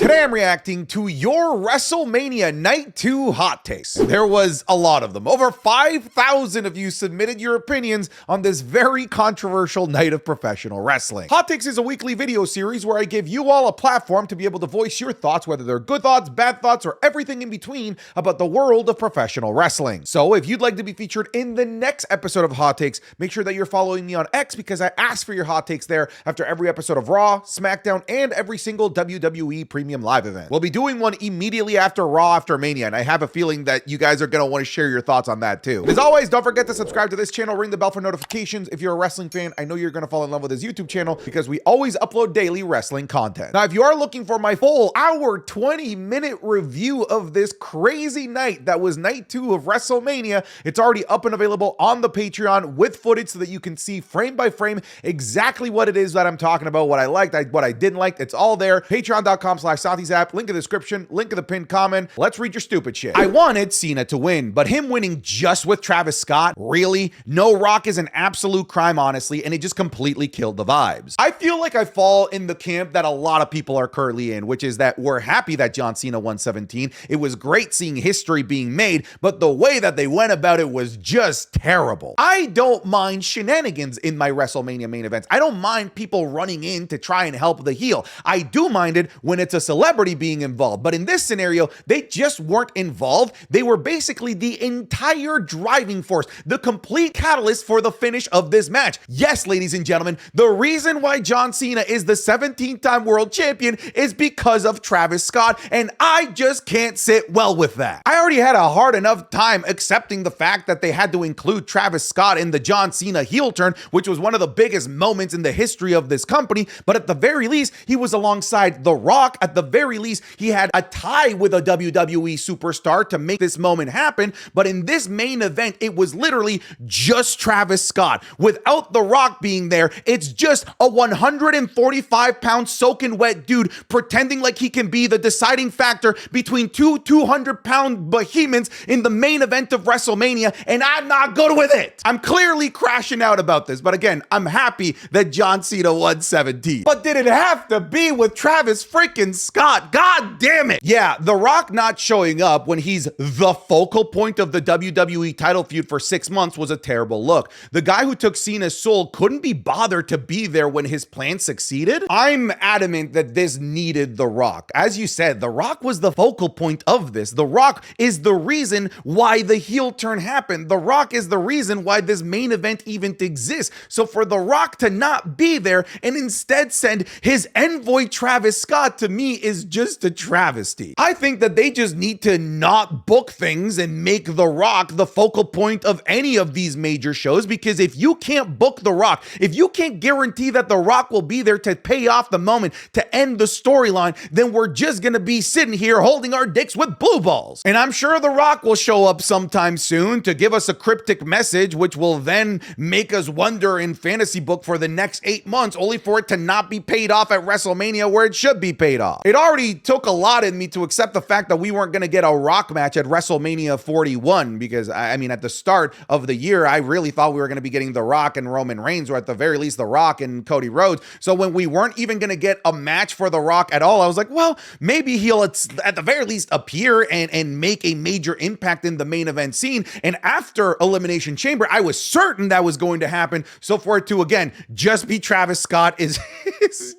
Today I'm reacting to your WrestleMania Night 2 hot takes. There was a lot of them. Over 5,000 of you submitted your opinions on this very controversial night of professional wrestling. Hot Takes is a weekly video series where I give you all a platform to be able to voice your thoughts, whether they're good thoughts, bad thoughts, or everything in between about the world of professional wrestling. So if you'd like to be featured in the next episode of Hot Takes, make sure that you're following me on X because I ask for your hot takes there after every episode of Raw, SmackDown, and every single WWE Premium Live event. We'll be doing one immediately after Raw after Mania, and I have a feeling that you guys are going to want to share your thoughts on that too. As always, don't forget to subscribe to this channel, ring the bell for notifications. If you're a wrestling fan, I know you're going to fall in love with this YouTube channel because we always upload daily wrestling content. Now, if you are looking for my full hour, 20-minute review of this crazy night that was night 2 of WrestleMania, it's already up and available on the Patreon with footage so that you can see frame by frame exactly what it is that I'm talking about, what I liked, what I didn't like. It's all there. Patreon.com/SouthieZap, link in the description, link in the pinned comment. Let's read your stupid shit. I wanted Cena to win, but him winning just with Travis Scott, really? No Rock is an absolute crime, honestly, and it just completely killed the vibes. I feel like I fall in the camp that a lot of people are currently in, which is that we're happy that John Cena won 17. It was great seeing history being made, but the way that they went about it was just terrible. I don't mind shenanigans in my WrestleMania main events. I don't mind people running in to try and help the heel. I do mind it when it's a celebrity being involved, but in this scenario, they just weren't involved. They were basically the entire driving force, the complete catalyst for the finish of this match. Yes, ladies and gentlemen, the reason why John Cena is the 17th-time world champion is because of Travis Scott, and I just can't sit well with that. I already had a hard enough time accepting the fact that they had to include Travis Scott in the John Cena heel turn, which was one of the biggest moments in the history of this company, but at the very least, he was alongside The Rock. At the very least, he had a tie with a WWE superstar to make this moment happen, but in this main event, it was literally just Travis Scott. Without The Rock being there, it's just a 145-pound soaking wet dude pretending like he can be the deciding factor between two 200-pound behemoths in the main event of WrestleMania, and I'm not good with it. I'm clearly crashing out about this, but again, I'm happy that John Cena won 17. But did it have to be with Travis freaking Scott? God damn it. Yeah, The Rock not showing up when he's the focal point of the WWE title feud for 6 months was a terrible look. The guy who took Cena's soul couldn't be bothered to be there when his plan succeeded. I'm adamant that this needed The Rock. As you said, The Rock was the focal point of this. The Rock is the reason why the heel turn happened. The Rock is the reason why this main event even exists. So for The Rock to not be there and instead send his envoy Travis Scott, to me is just a travesty. I think that they just need to not book things and make The Rock the focal point of any of these major shows, because if you can't book The Rock, if you can't guarantee that The Rock will be there to pay off the moment, to end the storyline, then we're just gonna be sitting here holding our dicks with blue balls. And I'm sure The Rock will show up sometime soon to give us a cryptic message, which will then make us wonder in fantasy book for the next 8 months, only for it to not be paid off at WrestleMania where it should be paid off. It already took a lot in me to accept the fact that we weren't going to get a Rock match at WrestleMania 41, because I mean, at the start of the year, I really thought we were going to be getting The Rock and Roman Reigns, or at the very least, The Rock and Cody Rhodes. So when we weren't even going to get a match for The Rock at all, I was like, well, maybe he'll at the very least appear and make a major impact in the main event scene. And after Elimination Chamber, I was certain that was going to happen. So for it to, again, just be Travis Scott is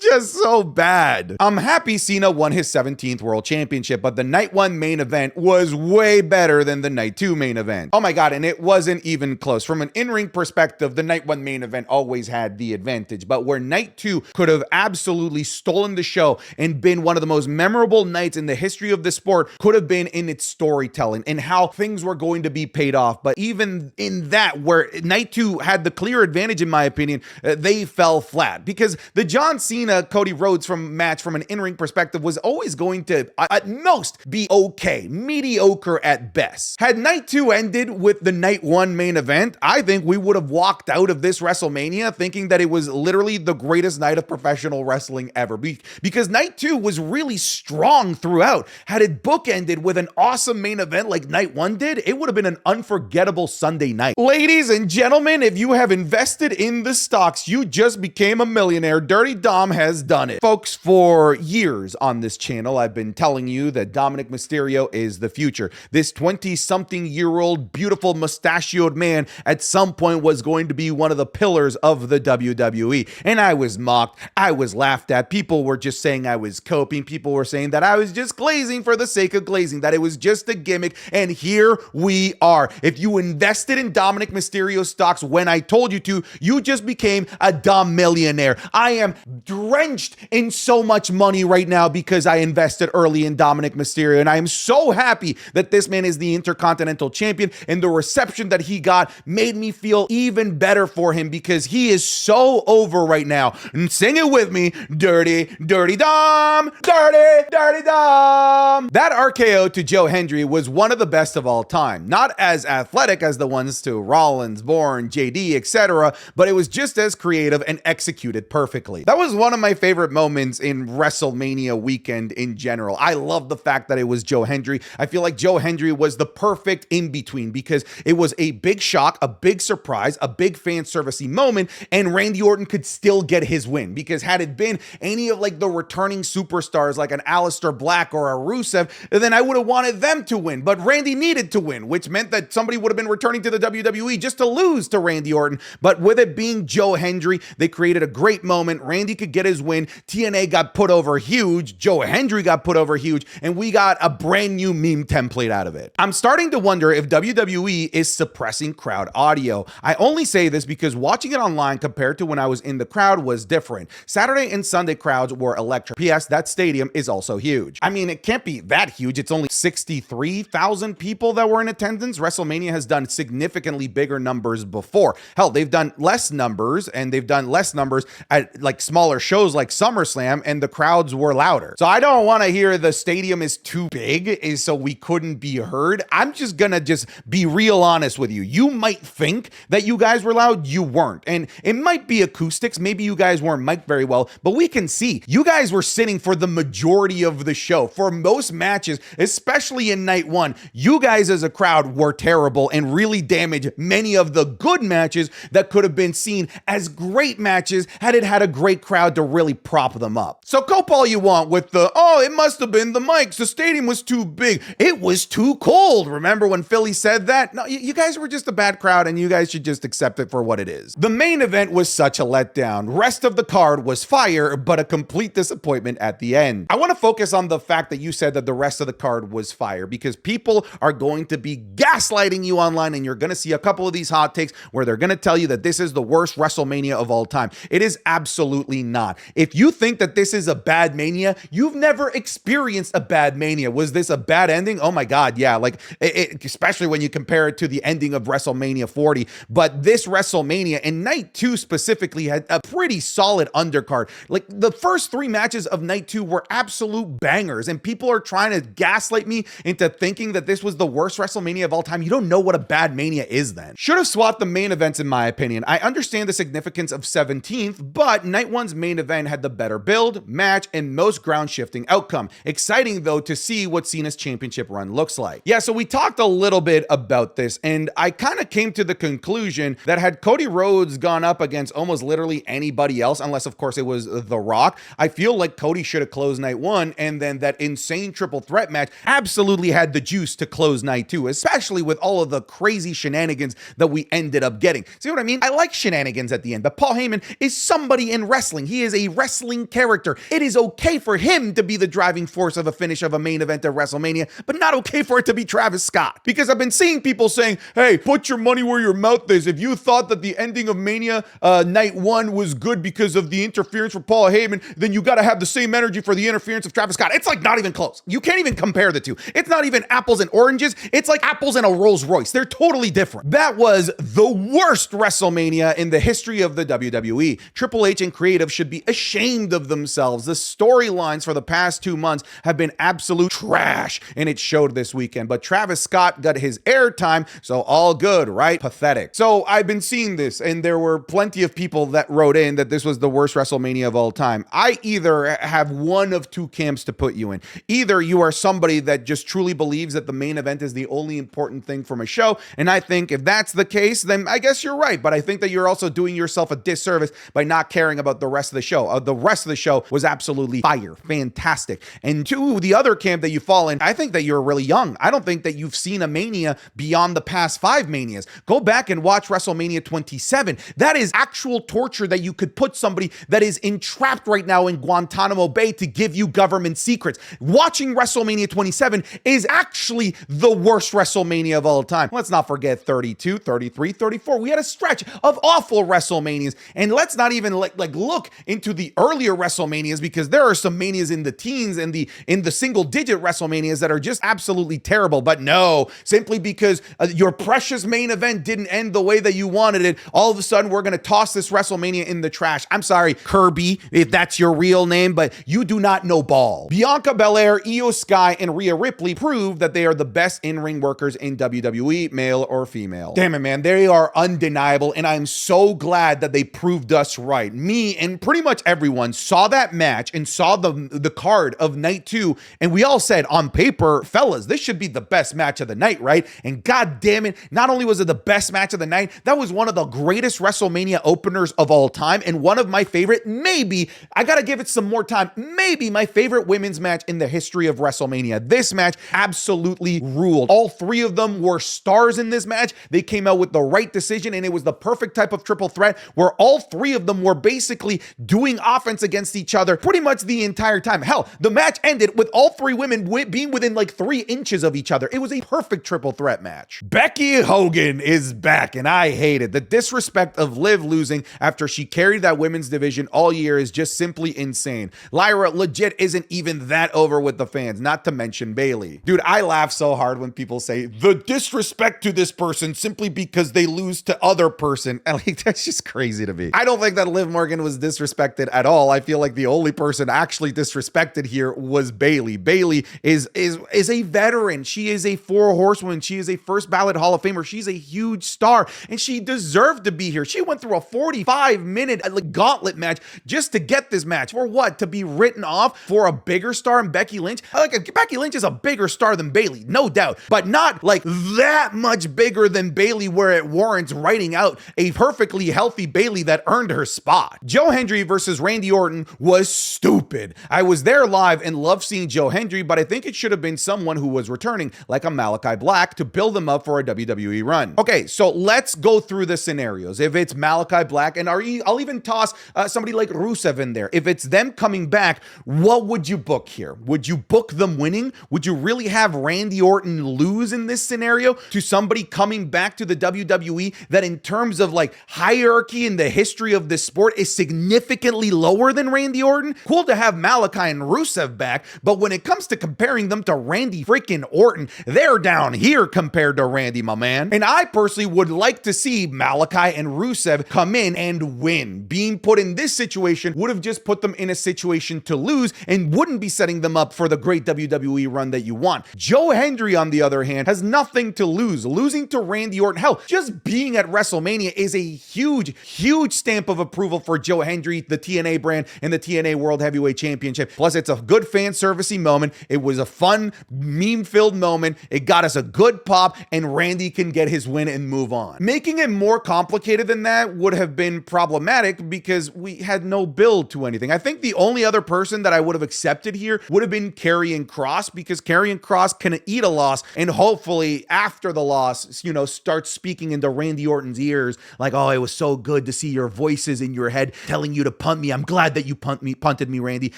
just so bad. I'm happy Cena won his 17th world championship, but the night 1 main event was way better than the night 2 main event. Oh my God, and it wasn't even close. From an in-ring perspective, the night 1 main event always had the advantage, but where night 2 could have absolutely stolen the show and been one of the most memorable nights in the history of the sport could have been in its storytelling and how things were going to be paid off. But even in that, where night 2 had the clear advantage, in my opinion, they fell flat, because the John Cena Cody Rhodes match from an in-ring perspective was always going to at most be okay, mediocre at best. Had night 2 ended with the night 1 main event, I think we would have walked out of this WrestleMania thinking that it was literally the greatest night of professional wrestling ever, because night 2 was really strong throughout. Had it bookended with an awesome main event like night 1 did, it would have been an unforgettable Sunday night. Ladies and gentlemen, if you have invested in the stocks, you just became a millionaire. Dirty Dom has done it. Folks, for years, on this channel, I've been telling you that Dominik Mysterio is the future. This 20-something-year-old beautiful mustachioed man at some point was going to be one of the pillars of the WWE. And I was mocked. I was laughed at. People were just saying I was coping. People were saying that I was just glazing for the sake of glazing, that it was just a gimmick. And here we are. If you invested in Dominik Mysterio stocks when I told you to, you just became a dumb millionaire. I am drenched in so much money right now because I invested early in Dominik Mysterio, and I am so happy that this man is the Intercontinental Champion, and the reception that he got made me feel even better for him because he is so over right now. And sing it with me, Dirty, Dirty Dom, Dirty, Dirty Dom. That RKO to Joe Hendry was one of the best of all time. Not as athletic as the ones to Rollins, Bourne, JD, etc., but it was just as creative and executed perfectly. That was one of my favorite moments in WrestleMania weekend in general. I love the fact that it was Joe Hendry. I feel like Joe Hendry was the perfect in-between because it was a big shock, a big surprise, a big fan servicey moment, and Randy Orton could still get his win because had it been any of like the returning superstars like an Aleister Black or a Rusev, then I would have wanted them to win, but Randy needed to win, which meant that somebody would have been returning to the WWE just to lose to Randy Orton. But with it being Joe Hendry, they created a great moment. Randy could get his win. TNA got put over huge. Joe Hendry got put over huge, and we got a brand new meme template out of it. I'm starting to wonder if WWE is suppressing crowd audio. I only say this because watching it online compared to when I was in the crowd was different. Saturday and Sunday crowds were electric. P.S. that stadium is also huge. I mean, it can't be that huge. It's only 63,000 people that were in attendance. WrestleMania has done significantly bigger numbers before. Hell, they've done less numbers, and they've done less numbers at like smaller shows like SummerSlam, and the crowds were louder. So I don't want to hear the stadium is too big so we couldn't be heard. I'm just gonna be real honest with you. You might think that you guys were loud. You weren't. And it might be acoustics. Maybe you guys weren't mic'd very well, but we can see you guys were sitting for the majority of the show. For most matches, especially in night one, you guys as a crowd were terrible and really damaged many of the good matches that could have been seen as great matches had it had a great crowd to really prop them up. So cope all you want with the, oh, it must have been the mics. The stadium was too big. It was too cold. Remember when Philly said that? No, you guys were just a bad crowd, and you guys should just accept it for what it is. The main event was such a letdown. Rest of the card was fire, but a complete disappointment at the end. I want to focus on the fact that you said that the rest of the card was fire because people are going to be gaslighting you online, and you're going to see a couple of these hot takes where they're going to tell you that this is the worst WrestleMania of all time. It is absolutely not. If you think that this is a bad Mania, you've never experienced a bad Mania. Was this a bad ending? Oh my God, yeah. Like, especially when you compare it to the ending of WrestleMania 40. But this WrestleMania, and night two specifically, had a pretty solid undercard. Like, the first three matches of night two were absolute bangers, and people are trying to gaslight me into thinking that this was the worst WrestleMania of all time. You don't know what a bad Mania is then. Should have swapped the main events in my opinion. I understand the significance of 17th, but night one's main event had the better build, match, and most ground shifting outcome. Exciting though to see what Cena's championship run looks like. Yeah, so we talked a little bit about this, and I kind of came to the conclusion that had Cody Rhodes gone up against almost literally anybody else, unless of course it was The Rock, I feel like Cody should have closed night one, and then that insane triple threat match absolutely had the juice to close night two, especially with all of the crazy shenanigans that we ended up getting. See what I mean? I like shenanigans at the end, but Paul Heyman is somebody in wrestling. He is a wrestling character. It is okay for him to be the driving force of a finish of a main event at WrestleMania, but not okay for it to be Travis Scott. Because I've been seeing people saying, hey, put your money where your mouth is. If you thought that the ending of Mania night one was good because of the interference for Paul Heyman, then you got to have the same energy for the interference of Travis Scott. It's like not even close. You can't even compare the two. It's not even apples and oranges. It's like apples and a Rolls Royce. They're totally different. That was the worst WrestleMania in the history of the WWE. Triple H and creative should be ashamed of themselves. The storylines for the past 2 months have been absolute trash, and it showed this weekend. But Travis Scott got his airtime, so all good, right? Pathetic. So I've been seeing this, and there were plenty of people that wrote in that this was the worst WrestleMania of all time. I either have one of two camps to put you in. Either you are somebody that just truly believes that the main event is the only important thing from a show, and I think if that's the case, then I guess you're right, but I think that you're also doing yourself a disservice by not caring about the rest of the show. The rest of the show was absolutely fire. fire, fantastic. And to the other camp that you fall in, I think that you're really young. I don't think that you've seen a Mania beyond the past 5 Manias. Go back and watch WrestleMania 27. That is actual torture that you could put somebody that is entrapped right now in Guantanamo Bay to give you government secrets. Watching WrestleMania 27 is actually the worst WrestleMania of all time. Let's not forget 32, 33, 34. We had a stretch of awful WrestleManias. And let's not even look into the earlier WrestleManias, because there are some Manias in the teens and in the single digit WrestleManias that are just absolutely terrible. But no, simply because your precious main event didn't end the way that you wanted it, all of a sudden we're going to toss this WrestleMania in the trash. I'm sorry, Kirby, if that's your real name, but you do not know ball. Bianca Belair, Io Sky, and Rhea Ripley prove that they are the best in-ring workers in WWE, male or female. Damn it, man. They are undeniable, and I'm so glad that they proved us right. Me and pretty much everyone saw that match and saw the card of night 2, and we all said on paper, fellas, this should be the best match of the night, right? And god damn it, not only was it the best match of the night, that was one of the greatest WrestleMania openers of all time, and one of my favorite, maybe, I gotta give it some more time, maybe my favorite women's match in the history of WrestleMania. This match absolutely ruled. All 3 of them were stars in this match. They came out with the right decision, and it was the perfect type of triple threat where all 3 of them were basically doing offense against each other pretty much the entire time. Hell, the match ended with all 3 women being within like 3 inches of each other. It was a perfect triple threat match. Becky Hogan is back, and I hate it. The disrespect of Liv losing after she carried that women's division all year is just simply insane. Lyra legit isn't even that over with the fans, not to mention Bayley. Dude, I laugh so hard when people say the disrespect to this person simply because they lose to other person. And like, that's just crazy to me. I don't think that Liv Morgan was disrespected at all. I feel like the only person actually disrespected here was Bayley. Bayley is a veteran. She is a 4 horsewoman. She is a first ballot Hall of Famer. She's a huge star, and she deserved to be here. She went through a 45-minute gauntlet match just to get this match. For what? To be written off for a bigger star in Becky Lynch? Becky Lynch is a bigger star than Bayley, no doubt, but not like that much bigger than Bayley where it warrants writing out a perfectly healthy Bayley that earned her spot. Joe Hendry versus Randy Orton was stupid. I was there live and loved seeing Joe Hendry, but I think it should have been someone who was returning, like a Malachi Black, to build them up for a WWE run. Okay, so let's go through the scenarios. If it's Malachi Black, and I'll even toss somebody like Rusev in there. If it's them coming back, what would you book here? Would you book them winning? Would you really have Randy Orton lose in this scenario to somebody coming back to the WWE that in terms of like hierarchy in the history of this sport is significantly lower than Randy Orton? Cool to have Malachi and Rusev back, but when it comes to comparing them to Randy freaking Orton, they're down here compared to Randy, my man. And I personally would like to see Malachi and Rusev come in and win. Being put in this situation would have just put them in a situation to lose and wouldn't be setting them up for the great WWE run that you want. Joe Hendry, on the other hand, has nothing to lose. Losing to Randy Orton, hell, just being at WrestleMania is a huge stamp of approval for Joe Hendry, the TNA brand, and the TNA World Heavyweight Championship. Plus, it's a good fan servicey moment. It was a fun, meme-filled moment. It got us a good pop, and Randy can get his win and move on. Making it more complicated than that would have been problematic because we had no build to anything. I think the only other person that I would have accepted here would have been Karrion Kross, because Karrion Kross can eat a loss and hopefully after the loss, start speaking into Randy Orton's ears like, oh, it was so good to see your voices in your head telling you to punt me. I'm glad that you punted me, Randy.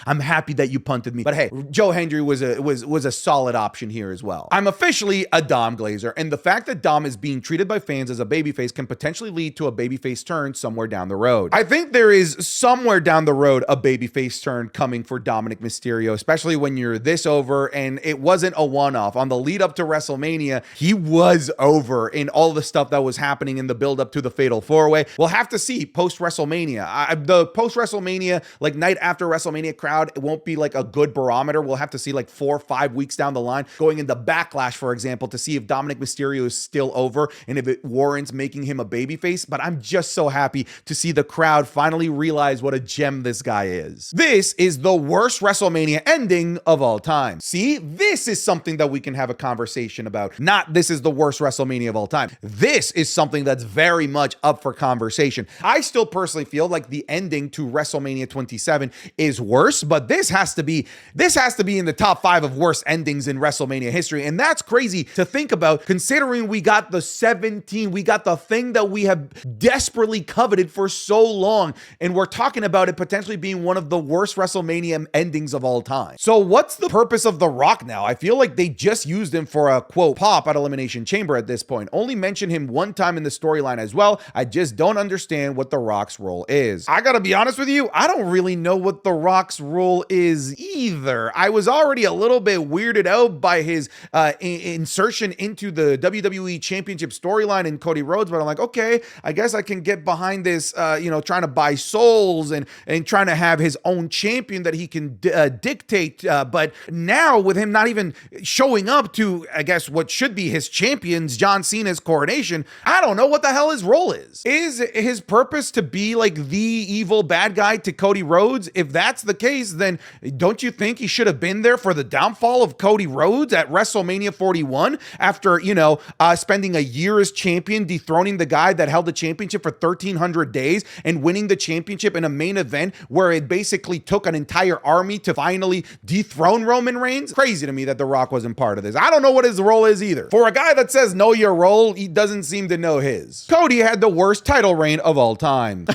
I'm happy that you punted me. But hey, Joe Hendry was a solid option here as well. I'm officially a Dom Glazer, and the fact that Dom is being treated by fans as a babyface can potentially lead to a babyface turn somewhere down the road. I think there is somewhere down the road a babyface turn coming for Dominik Mysterio, especially when you're this over, and it wasn't a one-off. On the lead up to WrestleMania, he was over in all the stuff that was happening in the build up to the Fatal 4-Way. We'll have to see post-WrestleMania. The post-WrestleMania, like night after WrestleMania crowd, it won't be like a good barometer. We'll have to see like 4 or 5 weeks down the line, going into Backlash, for example, to see if Dominik Mysterio is still over and if it warrants making him a babyface. But I'm just so happy to see the crowd finally realize what a gem this guy is. This is the worst WrestleMania ending of all time. See, this is something that we can have a conversation about. Not this is the worst WrestleMania of all time. This is something that's very much up for conversation. I still personally feel like the ending to WrestleMania 27 is worse, worse, but this has to be in the top 5 of worst endings in WrestleMania history. And that's crazy to think about, considering we got the thing that we have desperately coveted for so long. And we're talking about it potentially being one of the worst WrestleMania endings of all time. So what's the purpose of The Rock now? I feel like they just used him for a quote pop at Elimination Chamber at this point. Only mention him one time in the storyline as well. I just don't understand what The Rock's role is. I gotta be honest with you, I don't really know what The Rock's role is either. I was already a little bit weirded out by his insertion into the WWE Championship storyline in Cody Rhodes, but I'm like, okay, I guess I can get behind this, trying to buy souls and trying to have his own champion that he can dictate. But now with him not even showing up to, I guess, what should be his champion's, John Cena's coronation, I don't know what the hell his role is. Is his purpose to be like the evil bad guy to Cody Rhodes? If that's the case, then don't you think he should have been there for the downfall of Cody Rhodes at WrestleMania 41 after, spending a year as champion, dethroning the guy that held the championship for 1,300 days and winning the championship in a main event where it basically took an entire army to finally dethrone Roman Reigns? Crazy to me that The Rock wasn't part of this. I don't know what his role is either. For a guy that says know your role, he doesn't seem to know his. Cody had the worst title reign of all time.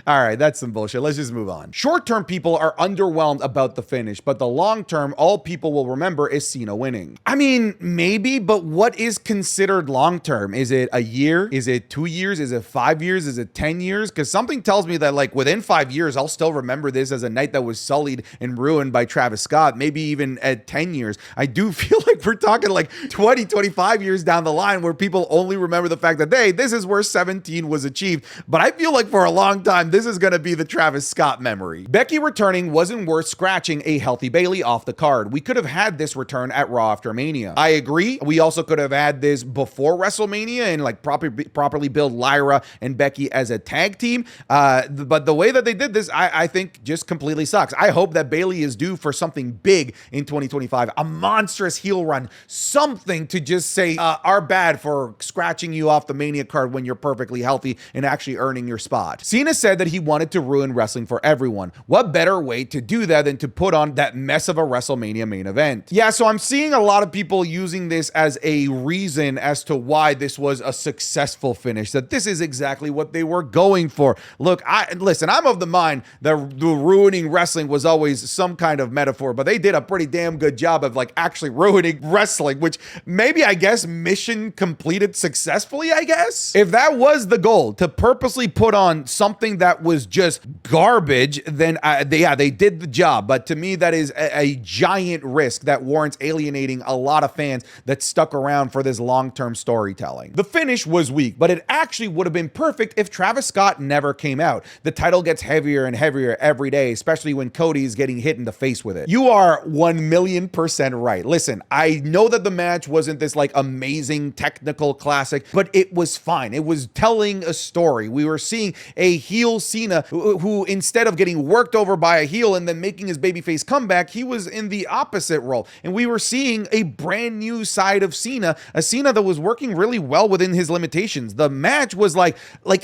All right, that's some bullshit. Let's just move on. Short-term people are underwhelmed about the finish, but the long-term, all people will remember is Cena winning. I mean, maybe, but what is considered long-term? Is it a year? Is it 2 years? Is it 5 years? Is it 10 years? Because something tells me that like within 5 years, I'll still remember this as a night that was sullied and ruined by Travis Scott. Maybe even at 10 years. I do feel like we're talking like 20, 25 years down the line where people only remember the fact that, hey, this is where 17 was achieved. But I feel like for a long time, this is going to be the Travis Scott memory. Becky returning wasn't worth scratching a healthy Bayley off the card. We could have had this return at Raw after Mania. I agree. We also could have had this before WrestleMania and like properly build Lyra and Becky as a tag team. But the way that they did this, I think just completely sucks. I hope that Bayley is due for something big in 2025, a monstrous heel run, something to just say, our bad for scratching you off the Mania card when you're perfectly healthy and actually earning your spot. Cena said that he wanted to ruin wrestling for everyone. What better way to do that than to put on that mess of a WrestleMania main event? Yeah, so I'm seeing a lot of people using this as a reason as to why this was a successful finish, that this is exactly what they were going for. Look, listen, I'm of the mind that the ruining wrestling was always some kind of metaphor, but they did a pretty damn good job of like actually ruining wrestling, which maybe, I guess, mission completed successfully, I guess. If that was the goal, to purposely put on something that was just garbage, then they did the job. But to me, that is a giant risk that warrants alienating a lot of fans that stuck around for this long-term storytelling. The finish was weak, but it actually would have been perfect if Travis Scott never came out. The title gets heavier and heavier every day, especially when Cody is getting hit in the face with it. You are 1,000,000% right. Listen, I know that the match wasn't this like amazing technical classic, but it was fine. It was telling a story. We were seeing a heel Cena who instead of getting worked over by a heel and then making his babyface comeback, he was in the opposite role. And we were seeing a brand new side of Cena, a Cena that was working really well within his limitations. The match was like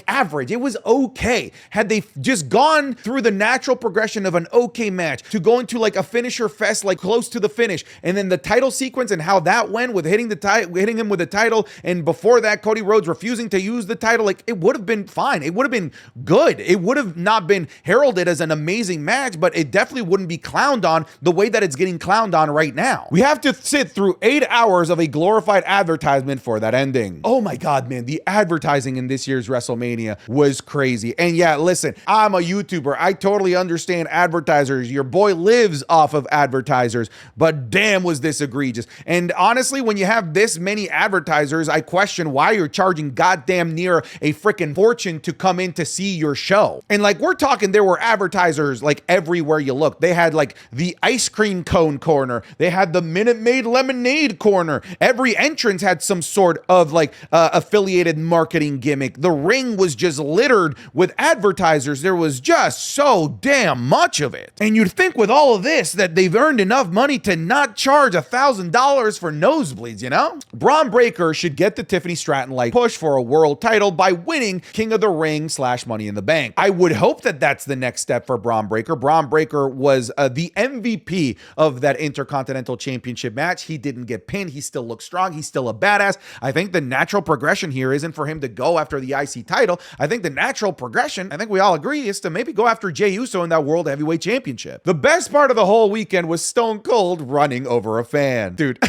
average. It was okay. Had they just gone through the natural progression of an okay match to go into like a finisher fest, like close to the finish, and then the title sequence and how that went with hitting him with the title, and before that, Cody Rhodes refusing to use the title, like it would have been fine. It would have been good. It would have not been heralded as an amazing match, but it definitely wouldn't be clowned on the way that it's getting clowned on right now. We have to sit through 8 hours of a glorified advertisement for that ending. Oh my God, man, the advertising in this year's WrestleMania was crazy. And yeah, listen, I'm a YouTuber. I totally understand advertisers. Your boy lives off of advertisers, but damn was this egregious. And honestly, when you have this many advertisers, I question why you're charging goddamn near a freaking fortune to come in to see your show. And like, we're talking, there were advertisers like everywhere you look. They had like the ice cream cone corner. They had the Minute Maid lemonade corner. Every entrance had some sort of like affiliated marketing gimmick. The ring was just littered with advertisers. There was just so damn much of it. And you'd think with all of this that they've earned enough money to not charge $1,000 for nosebleeds, you know? Braun Breaker should get the Tiffany Stratton-like push for a world title by winning King of the Ring / Money in the Bank. I would hope that that's the next step for Braun Breakker. Braun Breakker was the MVP of that Intercontinental Championship match. He didn't get pinned. He still looks strong. He's still a badass. I think the natural progression here isn't for him to go after the IC title. I think the natural progression, I think we all agree, is to maybe go after Jey Uso in that World Heavyweight Championship. The best part of the whole weekend was Stone Cold running over a fan. Dude,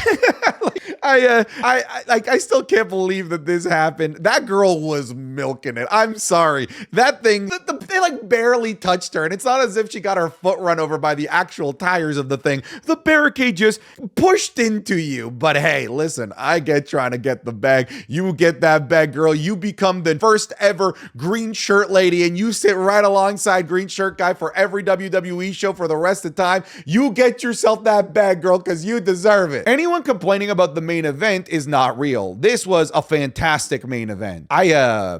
I still can't believe that this happened. That girl was milking it. I'm sorry. That thing, they like barely touched her, and it's not as if she got her foot run over by the actual tires of the thing. The barricade just pushed into you. But hey, listen, I get trying to get the bag. You get that bag, girl. You become the first ever green shirt lady, and you sit right alongside green shirt guy for every WWE show for the rest of the time. You get yourself that bag, girl, because you deserve it. Anyone complaining about the main event is not real. This was a fantastic main event. I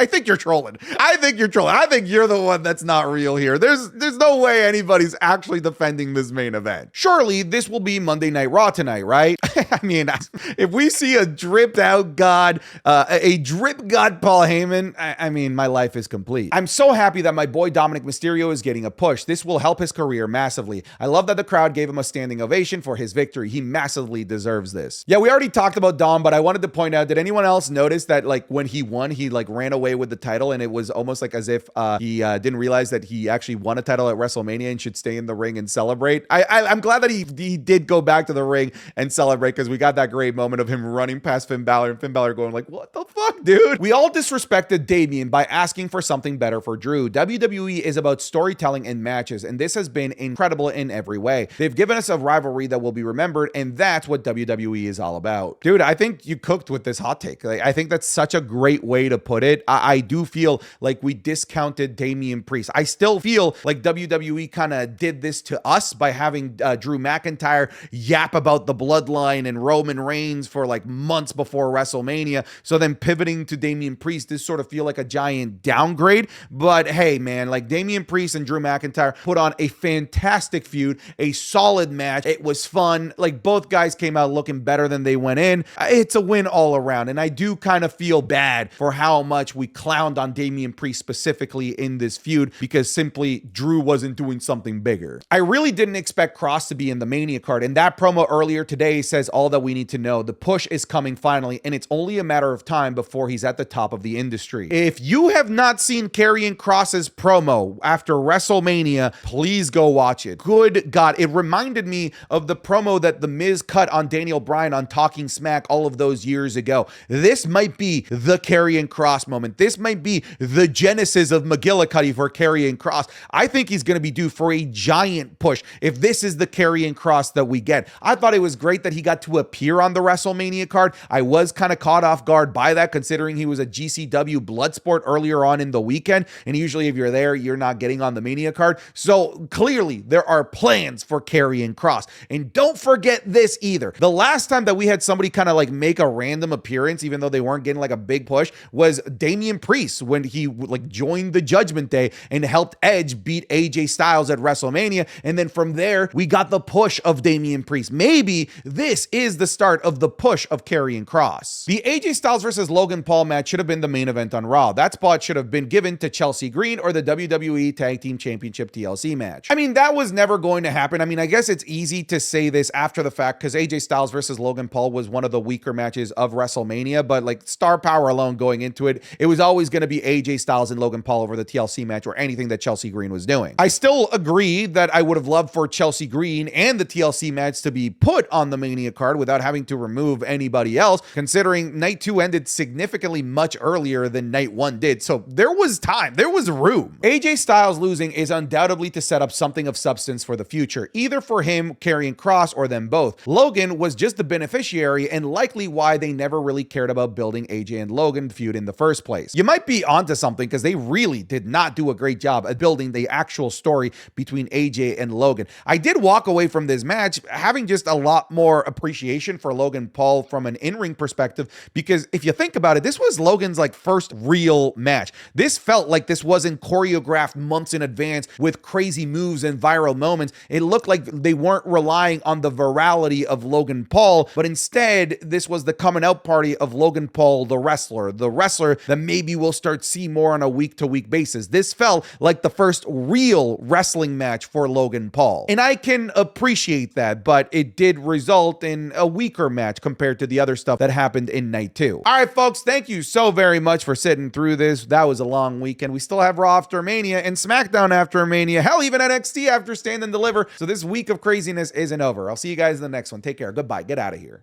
think you're trolling. I think you're trolling. I think you're the one that's not real here. There's no way anybody's actually defending this main event. Surely this will be Monday Night Raw tonight, right? I mean, if we see a dripped out god, a drip god Paul Heyman, I mean, my life is complete. I'm so happy that my boy Dominik Mysterio is getting a push. This will help his career massively. I love that the crowd gave him a standing ovation for his victory. He massively deserves this. Yeah, we already talked about Dom, but I wanted to point out, did anyone else notice that like when he won, he like ran away with the title, and it was almost like as if he didn't realize that he actually won a title at WrestleMania and should stay in the ring and celebrate. I'm glad that he did go back to the ring and celebrate, because we got that great moment of him running past Finn Balor and Finn Balor going like, what the fuck, dude? We all disrespected Damian by asking for something better for Drew. WWE is about storytelling and matches, and this has been incredible in every way. They've given us a rivalry that will be remembered, and that's what WWE is all about. Dude, I think you cooked with this hot take. Like, I think that's such a great way to put it. I do feel like we discounted Damian Priest. I still feel like WWE kind of did this to us by having Drew McIntyre yap about the bloodline and Roman Reigns for like months before WrestleMania. So then pivoting to Damian Priest, this sort of feel like a giant downgrade. But hey, man, like Damian Priest and Drew McIntyre put on a fantastic feud, a solid match. It was fun. Like both guys came out looking better than they went in. It's a win all around. And I do kind of feel bad for how much we clowned on Damian Priest specifically in this feud, because simply Drew wasn't doing something bigger. I really didn't expect Kross to be in the Mania card, and that promo earlier today says all that we need to know. The push is coming finally, and it's only a matter of time before he's at the top of the industry. If you have not seen Karrion Kross's promo after WrestleMania, please go watch it. Good God, it reminded me of the promo that The Miz cut on Daniel Bryan on Talking Smack all of those years ago. This might be the Karrion Kross moment. This might be the genesis of McGillicuddy for Karrion Kross. I think he's going to be due for a giant push if this is the Karrion Kross that we get. I thought it was great that he got to appear on the WrestleMania card. I was kind of caught off guard by that, considering he was a GCW Bloodsport earlier on in the weekend, and usually if you're there, you're not getting on the Mania card. So clearly there are plans for Karrion Kross. And don't forget this either. The last time that we had somebody kind of like make a random appearance, even though they weren't getting like a big push, was Damian Priest when he like joined the Judgment Day and helped Edge beat AJ Styles at WrestleMania. And then from there, we got the push of Damian Priest. Maybe this is the start of the push of Karrion Kross. The AJ Styles versus Logan Paul match should have been the main event on Raw. That spot should have been given to Chelsea Green or the WWE Tag Team Championship TLC match. I mean, that was never going to happen. I mean, I guess it's easy to say this after the fact because AJ Styles versus Logan Paul was one of the weaker matches of WrestleMania, but like star power alone going into it, it was always going to be AJ Styles and Logan Paul over the TLC match or anything that Chelsea Green was doing. I still agree that I would have loved for Chelsea Green and the TLC match to be put on the Mania card without having to remove anybody else, considering night 2 ended significantly much earlier than night 1 did. So there was time, there was room. AJ Styles losing is undoubtedly to set up something of substance for the future, either for him, Karrion Kross, or them both. Logan was just the beneficiary and likely why they never really cared about building AJ and Logan feud in the first place. You might be onto something because they really did not do a great job at building the actual story between AJ and Logan. I did walk away from this match having just a lot more appreciation for Logan Paul from an in-ring perspective, because if you think about it, this was Logan's like first real match. This felt like this wasn't choreographed months in advance with crazy moves and viral moments. It looked like they weren't relying on the virality of Logan Paul, but instead this was the coming out party of Logan Paul, the wrestler that maybe we'll start see more on a week-to-week basis. This felt like the first real wrestling match for Logan Paul, and I can appreciate that, but it did result in a weaker match compared to the other stuff that happened in night 2. All right, folks, thank you so very much for sitting through this. That was a long weekend. We still have Raw after Mania and SmackDown after Mania, hell, even NXT after Stand and Deliver, so this week of craziness isn't over. I'll see you guys in the next one. Take care. Goodbye. Get out of here.